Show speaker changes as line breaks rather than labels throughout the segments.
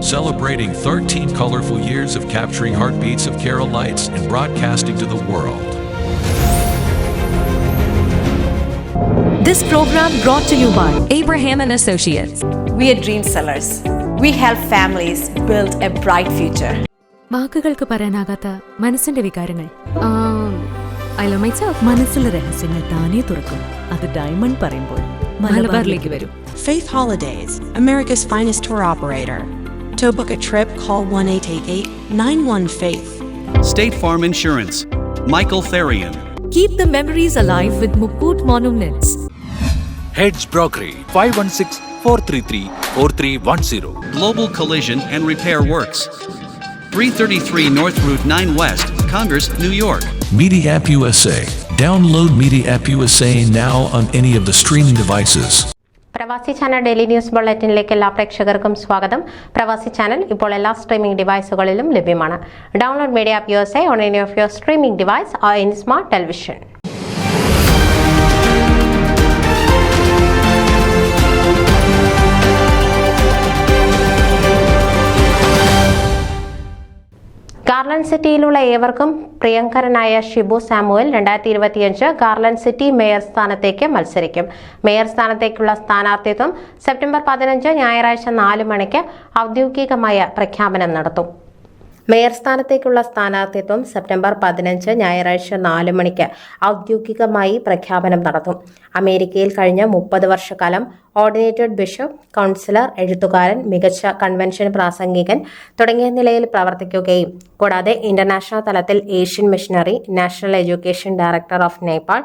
celebrating 13 colorful years of capturing heartbeats of Kerala lights and broadcasting to the world.
This program brought to you by Abraham and Associates.
We are dream sellers. We help families build a bright future.
വാക്കുകൾക്ക് പറയാനാകാത്ത മനസ്സിന്റെ വികാരങ്ങൾ. I love myself. മനസ്സിലെ രഹസ്യങ്ങൾ താനേ തുറക്കും. അത് diamond പറയുമ്പോൾ മലബാറിലേക്ക് വരും.
Faith Holidays, America's finest tour operator. To book a trip, call 1-888-91-FAITH.
State Farm Insurance, Michael Therian.
Keep the memories alive with Mukut Monuments.
Heads Brokery 516-433-4310.
Global Collision and Repair Works, 333 North Route 9 West, Congress, New York.
Media App USA. Download Media App USA now on any of the streaming devices.
പ്രവാസി channel daily news ബുള്ളറ്റിനിലേക്ക് എല്ലാ പ്രേക്ഷകർക്കും സ്വാഗതം. പ്രവാസി channel ഇപ്പോൾ എല്ലാ streaming ഡിവൈസുകളിലും ലഭ്യമാണ്. Download media app USA on any of your streaming device or any smart television. Garland സിറ്റിയിലുള്ള ഏവർക്കും പ്രിയങ്കരനായ Shibu Samuel 2025 Garland city mayor സ്ഥാനത്തേക്ക് മത്സരിക്കും. മേയർ സ്ഥാനത്തേക്കുള്ള സ്ഥാനാർത്ഥിത്വം സെപ്റ്റംബർ 15 ഞായറാഴ്ച 4 മണിക്ക് ഔദ്യോഗികമായ പ്രഖ്യാപനം നടത്തും. മേയർ സ്ഥാനത്തേക്കുള്ള സ്ഥാനാർത്ഥിത്വം സെപ്റ്റംബർ 15 ഞായറാഴ്ച 4 മണിക്ക് ഔദ്യോഗികമായി പ്രഖ്യാപനം നടത്തും. അമേരിക്കയിൽ കഴിഞ്ഞ 30 വർഷക്കാലം ഓർഡിനേറ്റഡ് ബിഷപ്പ്, കൗൺസിലർ, എഴുത്തുകാരൻ, മികച്ച കൺവെൻഷൻ പ്രാസംഗികൻ തുടങ്ങിയ നിലയിൽ പ്രവർത്തിക്കുകയും കൂടാതെ ഇന്റർനാഷണൽ തലത്തിൽ Asian missionary, national education director of Nepal,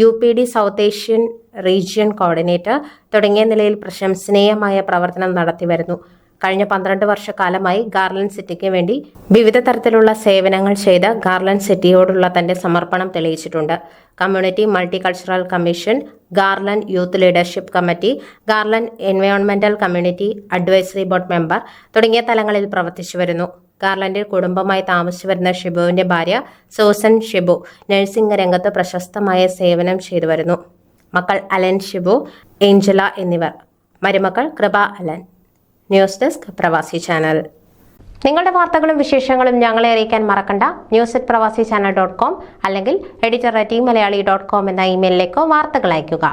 UPD south Asian region coordinator തുടങ്ങിയ നിലയിൽ പ്രശംസനീയമായ പ്രവർത്തനം നടത്തിവരുന്നു. കഴിഞ്ഞ 12 വർഷക്കാലമായി ഗാർലൻഡ് സിറ്റിക്ക് വേണ്ടി വിവിധ തരത്തിലുള്ള സേവനങ്ങൾ ചെയ്ത് ഗാർലൻഡ് സിറ്റിയോടുള്ള തന്റെ സമർപ്പണം തെളിയിച്ചിട്ടുണ്ട്. Community multicultural commission, Garland youth leadership committee, Garland എൻവയോൺമെന്റൽ കമ്മ്യൂണിറ്റി അഡ്വൈസറി ബോർഡ് മെമ്പർ തുടങ്ങിയ തലങ്ങളിൽ പ്രവർത്തിച്ചു വരുന്നു. ഗാർലൻഡിൽ കുടുംബമായി താമസിച്ചു വരുന്ന ഷിബുവിന്റെ ഭാര്യ സൂസൻ ഷിബു നഴ്സിംഗ് രംഗത്ത് പ്രശസ്തമായ സേവനം ചെയ്തു വരുന്നു. മക്കൾ അലൻ ഷിബു, ഏഞ്ചല എന്നിവർ. മരുമക്കൾ കൃപ അലൻ. ന്യൂസ് ഡെസ്ക് പ്രവാസി ചാനൽ. നിങ്ങളുടെ വാർത്തകളും വിശേഷങ്ങളും ഞങ്ങളെ അറിയിക്കാൻ മറക്കണ്ട. news@pravasichannel.com അല്ലെങ്കിൽ editor@eMalayali.com എന്ന ഇമെയിലിലേക്ക് വാർത്തകൾ അയയ്ക്കുക.